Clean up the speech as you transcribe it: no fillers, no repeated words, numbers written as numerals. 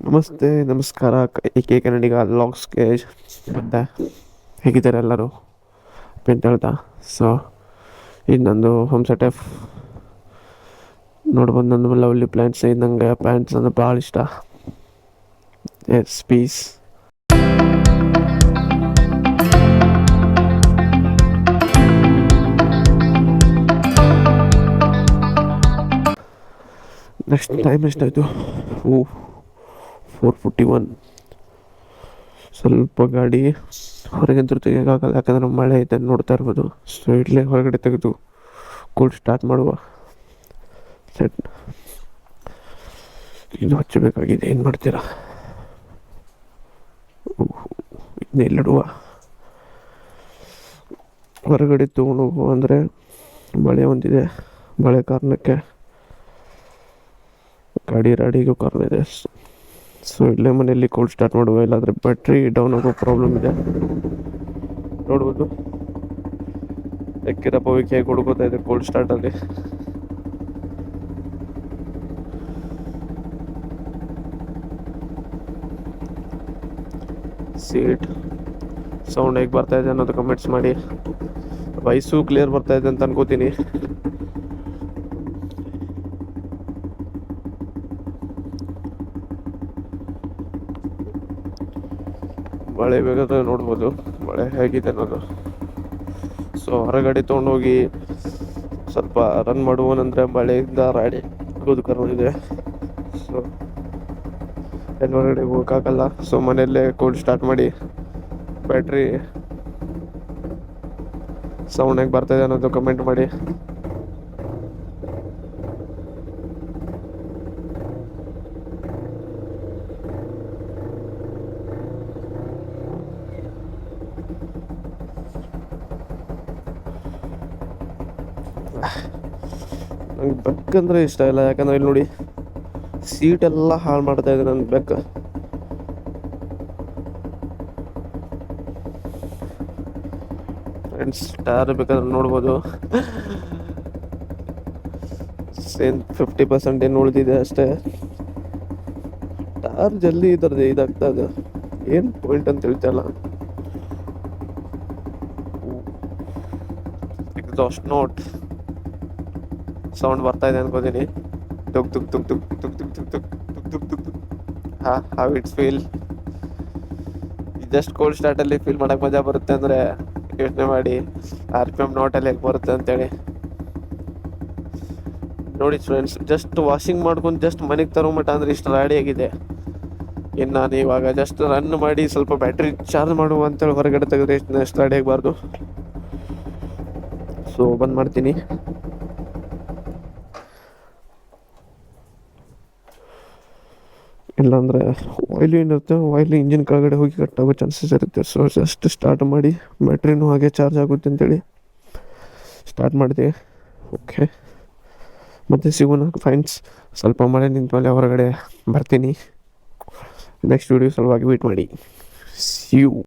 ನಮಸ್ತೆ, ನಮಸ್ಕಾರ. ಕೆ ಕನ್ನಡಿಗ ಲಾಗ್ಸ್ಗೆ ಮತ್ತೆ ಹೇಗಿದ್ದಾರೆ ಎಲ್ಲರೂ ಅಂತ ಹೇಳ್ತಾ. ಸೊ ಇದು ನಂದು ಹೋಮ್ ಸೆಟಪ್ ನೋಡ್ಬೋದು. ನಂದು ಲವ್ಲಿ ಪ್ಲ್ಯಾಂಟ್ಸ್. ಇದು ನನಗೆ ಪ್ಲ್ಯಾಂಟ್ಸ್ ಅಂದರೆ ಭಾಳ ಇಷ್ಟ. S Ps. ನೆಕ್ಸ್ಟ್ ಟೈಮ್ ಎಷ್ಟಾಯಿತು? 4:41. ಸ್ವಲ್ಪ ಗಾಡಿ ಹೊರಗಂತೂ ತೆಗಿಯೋಕ್ಕಾಗಲ್ಲ, ಯಾಕಂದರೆ ಮಳೆ ಐತೆ ನೋಡ್ತಾ ಇರ್ಬೋದು. ಸೊ ಇಲ್ಲೇ ಹೊರಗಡೆ ತೆಗೆದು ಕೂಲ್ ಸ್ಟಾರ್ಟ್ ಮಾಡುವ. ಸೆಟ್ ಇದು ಹಚ್ಚಬೇಕಾಗಿದೆ, ಏನು ಮಾಡ್ತೀರಾ? ಇದನ್ನ ಎಲ್ಲಿಡುವ? ಹೊರಗಡೆ ತೊಗೊಂಡು ಹೋಗುವ ಅಂದರೆ ಮಳೆ ಒಂದಿದೆ. ಮಳೆ ಕಾರಣಕ್ಕೆ ಗಾಡಿ ರಾಡಿಗೂ ಕಾರಣ ಇದೆ. ಸೊ ಇಲ್ಲೇ ಮನೆಯಲ್ಲಿ ಕೋಲ್ಡ್ ಸ್ಟಾರ್ಟ್ ಮಾಡುವ, ಇಲ್ಲಾಂದರೆ ಬ್ಯಾಟ್ರಿ ಡೌನ್ ಆಗೋ ಪ್ರಾಬ್ಲಮ್ ಇದೆ. ನೋಡ್ಬೋದು ಎಕ್ಕಿರಪ್ಪ ಹೇಗೆ ಹುಡುಕೋತಾ ಇದೆ ಕೋಲ್ಡ್ ಸ್ಟಾರ್ಟಲ್ಲಿ. ಸೀಟ್ ಸೌಂಡ್ ಹೇಗೆ ಬರ್ತಾ ಇದೆ ಅನ್ನೋದು ಕಮೆಂಟ್ಸ್ ಮಾಡಿ. ವಾಯ್ಸು ಕ್ಲಿಯರ್ ಬರ್ತಾ ಇದೆ ಅಂತ ಅನ್ಕೋತೀನಿ. ಮಳೆ ಬೇಕಾದ್ರೆ ನೋಡ್ಬೋದು ಮಳೆ ಹೇಗಿದೆ ಅನ್ನೋದು. ಸೊ ಹೊರಗಡೆ ತೊಗೊಂಡೋಗಿ ಸ್ವಲ್ಪ ರನ್ ಮಾಡುವನಂದರೆ ಮಳೆಯಿಂದ ರಾಡಿ ಆಗೋದು ಕಾರಣ ಇದೆ. ಸೊ ಎಲ್ಲಿ ಹೊರಗಡೆ ಹೋಗೋಕ್ಕಾಗಲ್ಲ. ಸೊ ಮನೆಯಲ್ಲೇ ಕೋಲ್ಡ್ ಸ್ಟಾರ್ಟ್ ಮಾಡಿ ಬ್ಯಾಟ್ರಿ ಸೌಂಡ್ ಹೇಗೆ ಬರ್ತಾಯಿದೆ ಅನ್ನೋದು ಕಮೆಂಟ್ ಮಾಡಿ. ನಂಗೆ ಬೆಕ್ಕಂದ್ರೆ ಇಷ್ಟ ಇಲ್ಲ, ಯಾಕಂದರೆ ಇಲ್ಲಿ ನೋಡಿ ಸೀಟೆಲ್ಲ ಹಾಳು ಮಾಡ್ತಾ ಇದೆ ನನ್ನ ಬೆಕ್ಕ. ಫ್ರೆಂಡ್ಸ್ ಟೈರ್ ಬೇಕಾದ್ರೆ ನೋಡ್ಬೋದು, ಸೇಮ್ 50% ಏನು ಉಳಿದಿದೆ ಅಷ್ಟೇ. ಟೈರ್ ಜಲ್ದಿ ಇದರದ್ದು ಇದಾಗ್ತಾ ಇದೆ, ಏನು ಪಾಯಿಂಟ್ ಅಂತ ಹೇಳ್ತಲ್ಲ. ಎಕ್ಸಾಸ್ಟ್ ನೋಟ್ ಸೌಂಡ್ ಬರ್ತಾ ಇದೆ ಅನ್ಕೋತೀನಿ. ತುಕ್ ತುಕ್ ತುಕ್ ತುಕ್ ತುಕ್ ತುಕ್ ತುಕ್ ತುಕ್ ತುಕ್ ತುಕ್ ತುಕ್. How it's feel? Just cold ಸ್ಟಾರ್ಟಲ್ಲಿ ಫೀಲ್ ಮಾಡೋಕೆ ಮಜಾ ಬರುತ್ತೆ ಅಂದರೆ ಯೋಚನೆ ಮಾಡಿ RPM ನೋಟಲ್ಲಿ ಹೇಗೆ ಬರುತ್ತೆ ಅಂತೇಳಿ. ನೋಡಿ ಫ್ರೆಂಡ್ಸ್, ಜಸ್ಟ್ ವಾಷಿಂಗ್ ಮಾಡ್ಕೊಂಡು ಜಸ್ಟ್ ಮನೆಗೆ ತರೋ ಮಟ್ಟ ಅಂದರೆ ಇಷ್ಟು ರೆಡಿಯಾಗಿದೆ. ಇನ್ನು ನಾನು ಇವಾಗ ಜಸ್ಟ್ ರನ್ ಮಾಡಿ ಸ್ವಲ್ಪ ಬ್ಯಾಟ್ರಿ ಚಾರ್ಜ್ ಮಾಡುವ ಅಂತೇಳಿ ಹೊರಗಡೆ ತೆಗೆದ್ರೆ ಎಷ್ಟು ರೆಡಿ ಆಗಬಾರ್ದು. ಸೊ ಬಂದ್ ಮಾಡ್ತೀನಿ. ಇಲ್ಲಾಂದರೆ ಆಯಿಲ್ ಏನಿರುತ್ತೆ, ಆಯಿಲ್ ಇಂಜಿನ್ ಕೆಳಗಡೆ ಹೋಗಿ ಕಟ್ಟಾಗೋ ಚಾನ್ಸಸ್ ಇರುತ್ತೆ. ಸೊ ಜಸ್ಟ್ ಸ್ಟಾರ್ಟ್ ಮಾಡಿ ಬ್ಯಾಟ್ರಿನೂ ಹಾಗೆ ಚಾರ್ಜ್ ಆಗುತ್ತೆ ಅಂತೇಳಿ ಸ್ಟಾರ್ಟ್ ಮಾಡಿದೆ. ಓಕೆ, ಮತ್ತೆ ಸಿಗೋಣ ಫ್ರೆಂಡ್ಸ್. ಸ್ವಲ್ಪ ಮಳೆ ನಿಂತ ಮೇಲೆ ಹೊರಗಡೆ ಬರ್ತೀನಿ. ನೆಕ್ಸ್ಟ್ ವೀಡಿಯೋ ಸಲುವಾಗಿ ವೇಟ್ ಮಾಡಿ. See you.